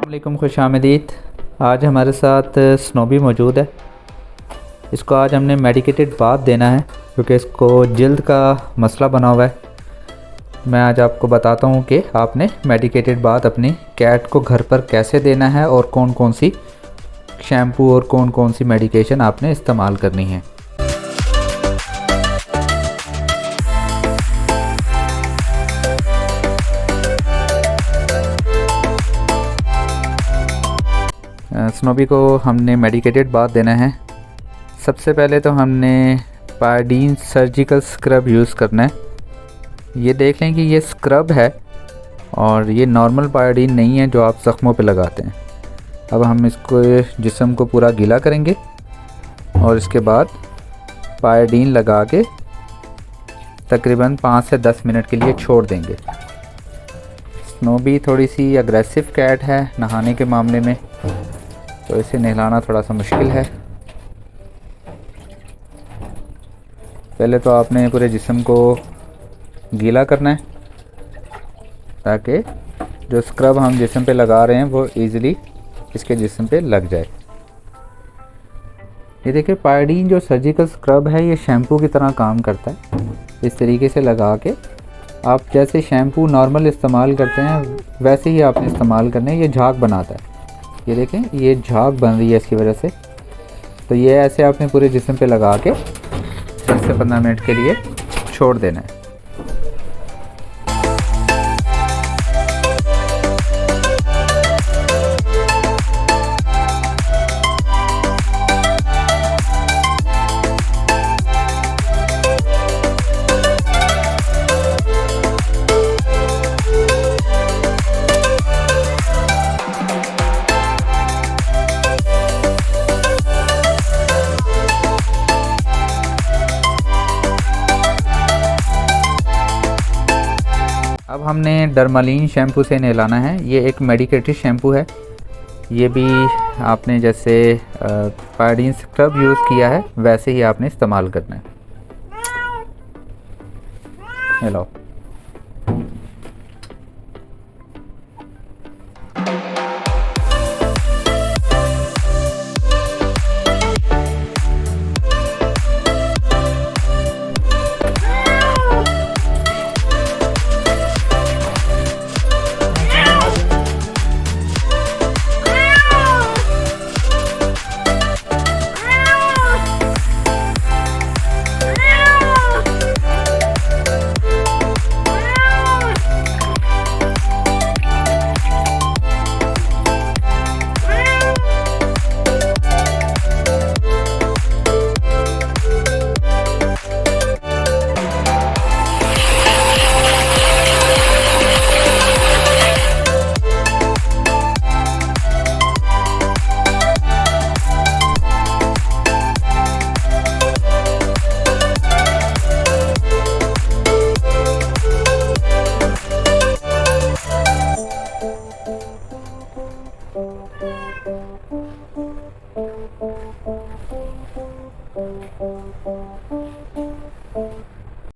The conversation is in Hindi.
वालेकुम, खुश आमदीद। आज हमारे साथ स्नोबी मौजूद है। इसको आज हमने मेडिकेटेड बाथ देना है क्योंकि इसको जल्द का मसला बना हुआ है। मैं आज आपको बताता हूँ कि आपने मेडिकेटेड बाथ अपनी कैट को घर पर कैसे देना है और कौन कौन सी शैम्पू और कौन कौन सी मेडिकेशन आपने इस्तेमाल करनी है। स्नोबी को हमने मेडिकेटेड बाथ देना है। सबसे पहले तो हमने पायोडीन सर्जिकल स्क्रब यूज़ करना है। ये देख लें कि ये स्क्रब है और ये नॉर्मल पायोडीन नहीं है जो आप ज़ख्मों पे लगाते हैं। अब हम इसको जिस्म को पूरा गीला करेंगे और इसके बाद पायोडीन लगा के तकरीबन 5 से 10 मिनट के लिए छोड़ देंगे। स्नोबी थोड़ी सी अग्रेसिव कैट है नहाने के मामले में, तो इसे नहलाना थोड़ा सा मुश्किल है। पहले तो आपने पूरे जिस्म को गीला करना है ताकि जो स्क्रब हम जिस्म पे लगा रहे हैं वो इजीली इसके जिस्म पे लग जाए। ये देखिए, पायोडीन जो सर्जिकल स्क्रब है ये शैम्पू की तरह काम करता है। इस तरीके से लगा के आप जैसे शैम्पू नॉर्मल इस्तेमाल करते हैं वैसे ही आपने इस्तेमाल करना है। ये झाग बनाता है, ये देखें ये झाग बन रही है इसकी वजह से। तो ये ऐसे आपने पूरे जिस्म पे लगा के 10 से 15 मिनट के लिए छोड़ देना है। अब हमने डर्मालीन शैम्पू से नहलाना है। ये एक मेडिकेटेड शैम्पू है। ये भी आपने जैसे पायोडीन स्क्रब यूज़ किया है वैसे ही आपने इस्तेमाल करना है। हेलो।